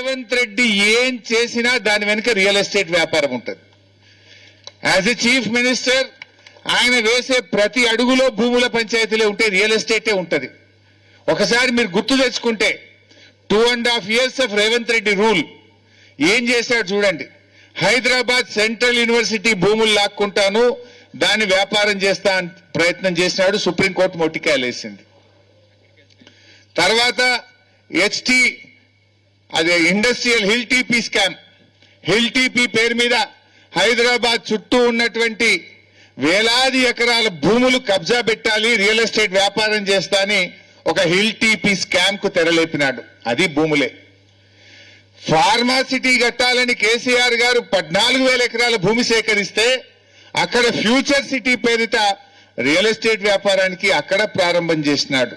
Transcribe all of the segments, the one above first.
రేవంత్ రెడ్డి ఏం చేసినా దాని వెనుక రియల్ ఎస్టేట్ వ్యాపారం ఉంటుంది. యాజ్ ఎ చీఫ్ మినిస్టర్ ఆయన వేసే ప్రతి అడుగులో భూముల పంచాయతీలే ఉంటే రియల్ ఎస్టేటే ఉంటుంది. ఒకసారి మీరు గుర్తు తెచ్చుకుంటే 2.5 years of Revanth Reddy rule ఏం చేశాడు చూడండి. హైదరాబాద్ సెంట్రల్ యూనివర్సిటీ భూములు లాక్కుంటాను, దాన్ని వ్యాపారం చేస్తా ప్రయత్నం చేసినాడు. సుప్రీంకోర్టు మొట్టికాయలేసింది. తర్వాత అదే industrial hill TP scam, hill TP పేరు మీద హైదరాబాద్ చుట్టూ ఉన్నటువంటి వేలాది ఎకరాల భూములు కబ్జా పెట్టాలి, రియల్ ఎస్టేట్ వ్యాపారం చేస్తా అని ఒక హిల్ టీపీ స్కామ్ కు తెరలేపినాడు. అది భూములే. ఫార్మాసిటీ కట్టాలని కేసీఆర్ గారు 14,000 ఎకరాల భూమి సేకరిస్తే అక్కడ ఫ్యూచర్ సిటీ పేరిట రియల్ ఎస్టేట్ వ్యాపారానికి అక్కడ ప్రారంభం చేసినాడు.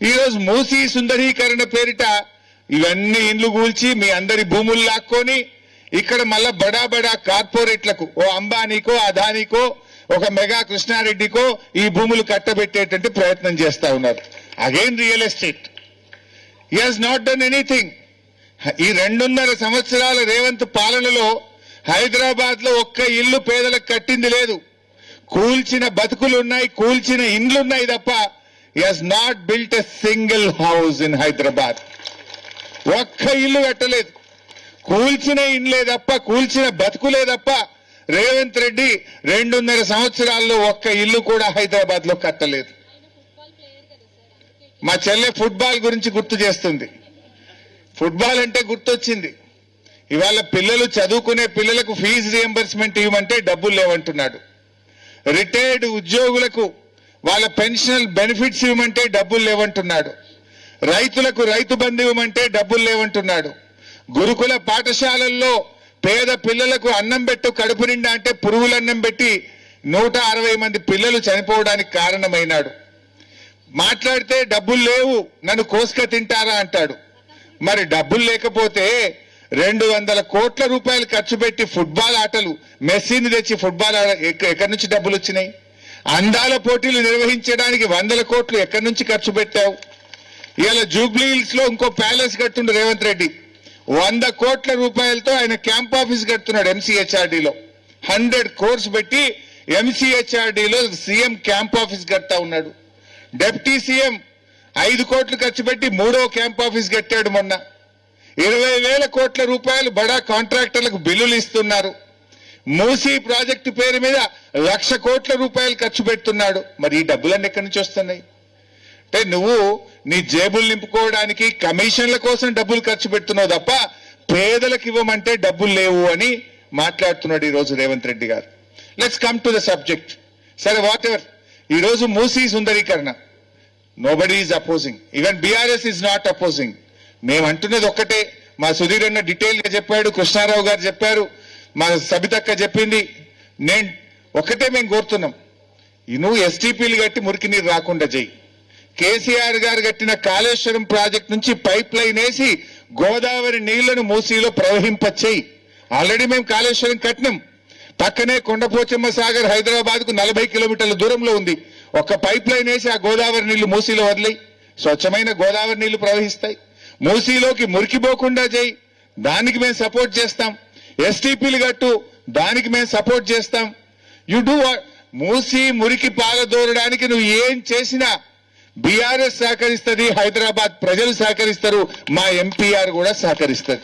ఈరోజు మూసీ సుందరీకరణ పేరిట ఇవన్నీ ఇండ్లు కూల్చి మీ అందరి భూములు లాక్కొని ఇక్కడ మళ్ళా బడా బడా కార్పొరేట్లకు, ఓ అంబానీకో అదానీకో ఒక మెగా కృష్ణారెడ్డికో ఈ భూములు కట్టబెట్టేటువంటి ప్రయత్నం చేస్తా ఉన్నారు. Again real estate. He has not done anything. ఈ 2.5 సంవత్సరాల రేవంత్ పాలనలో హైదరాబాద్ లో ఒక్క ఇల్లు పేదలకు కట్టింది లేదు. కూల్చిన బతుకులు ఉన్నాయి, కూల్చిన ఇండ్లున్నాయి తప్ప he has not built a single house in Hyderabad. ఒక్క ఇల్లు కట్టలేదు. కూల్చిన ఇండ్లే తప్ప, కూల్చిన బతుకులే తప్ప రేవంత్ రెడ్డి 2.5 సంవత్సరాల్లో ఒక్క ఇల్లు కూడా హైదరాబాద్ లో కట్టలేదు. మా చెల్లె ఫుట్బాల్ గురించి గుర్తు చేస్తుంది. ఫుట్బాల్ అంటే గుర్తొచ్చింది. ఇవాళ పిల్లలు చదువుకునే పిల్లలకు ఫీజు రియంబర్స్మెంట్ ఇవ్వమంటే డబ్బులు లేవంటున్నాడు. రిటైర్డ్ ఉద్యోగులకు వాళ్ళ పెన్షనల్ బెనిఫిట్స్ ఇవ్వమంటే డబ్బులు లేవంటున్నాడు. రైతులకు రైతు బంధు ఇవ్వమంటే డబ్బులు లేవంటున్నాడు. గురుకుల పాఠశాలల్లో పేద పిల్లలకు అన్నం పెట్టు కడుపు నిండా అంటే పురుగులు అన్నం పెట్టి 160 మంది పిల్లలు చనిపోవడానికి కారణమైనాడు. మాట్లాడితే డబ్బులు లేవు, నన్ను కోసుక తింటారా అంటాడు. మరి డబ్బులు లేకపోతే 200 కోట్ల రూపాయలు ఖర్చు పెట్టి ఫుట్బాల్ ఆటలు, మెస్సీని తెచ్చి ఫుట్బాల్ ఎక్కడి నుంచి డబ్బులు వచ్చినాయి? అందాల పోటీలు నిర్వహించడానికి 100 కోట్లు ఎక్కడి నుంచి ఖర్చు పెట్టావు? ఇవాళ జూబ్లీ హిల్స్ లో ఇంకో ప్యాలెస్ కట్టుండు రేవంత్ రెడ్డి. 100 కోట్ల రూపాయలతో ఆయన క్యాంప్ ఆఫీస్ కడుతున్నాడు. ఎంసీహెచ్ఆర్డీలో 100 crores పెట్టి ఎంసీహెచ్ఆర్డీలో సీఎం క్యాంప్ ఆఫీస్ కడతా ఉన్నాడు. డిప్యూటీ సీఎం 5 కోట్లు ఖర్చు పెట్టి 3వ క్యాంప్ ఆఫీస్ కట్టాడు. మొన్న 20,000 కోట్ల రూపాయలు బడా కాంట్రాక్టర్లకు బిల్లులు ఇస్తున్నారు. మూసీ ప్రాజెక్టు పేరు మీద 1,00,000 కోట్ల రూపాయలు ఖర్చు పెడుతున్నాడు. మరి ఈ డబ్బులన్నీ ఎక్కడి నుంచి వస్తున్నాయి? అంటే నువ్వు నీ జేబులు నింపుకోవడానికి కమిషన్ల కోసం డబ్బులు ఖర్చు పెడుతున్నావు తప్ప పేదలకు ఇవ్వమంటే డబ్బులు లేవు అని మాట్లాడుతున్నాడు ఈరోజు రేవంత్ రెడ్డి గారు. Let's come to the subject. సరే, వాట్ ఎవర్. ఈరోజు మూసీ సుందరీకరణ nobody is opposing, even BRS is not opposing. మేము అంటున్నది ఒక్కటే. మా సుధీర్ అన్న డీటెయిల్ గా చెప్పాడు, కృష్ణారావు గారు చెప్పారు, మా సబితక్క చెప్పింది. నేను ఒక్కటే మేము కోరుతున్నాం, నువ్వు ఎస్టీపీలు కట్టి మురికి నీరు రాకుండా చెయ్యి. కేసీఆర్ గారు కట్టిన కాళేశ్వరం ప్రాజెక్ట్ నుంచి పైప్ లైన్ వేసి గోదావరి నీళ్లను మూసీలో ప్రవహింపచేయి. ఆల్రెడీ మేము కాళేశ్వరం కట్టినాం. పక్కనే కొండపోచమ్మ సాగర్ హైదరాబాద్ కు 40 కిలోమీటర్ల దూరంలో ఉంది. ఒక పైప్ లైన్ వేసి ఆ గోదావరి నీళ్లు మూసీలో వదిలేయి, స్వచ్ఛమైన గోదావరి నీళ్లు ప్రవహిస్తాయి. మూసీలోకి మురికిపోకుండా చేయి, దానికి మేము సపోర్ట్ చేస్తాం. ఎస్టీపీలు కట్టు, దానికి మేము సపోర్ట్ చేస్తాం. యు డూ మూసీ మురికి పాలదోరడానికి నువ్వు ఏం చేసినా బీఆర్ఎస్ సహకరిస్తుంది, హైదరాబాద్ ప్రజలు సహకరిస్తారు, మా ఎంపీఆర్ కూడా సహకరిస్తారు.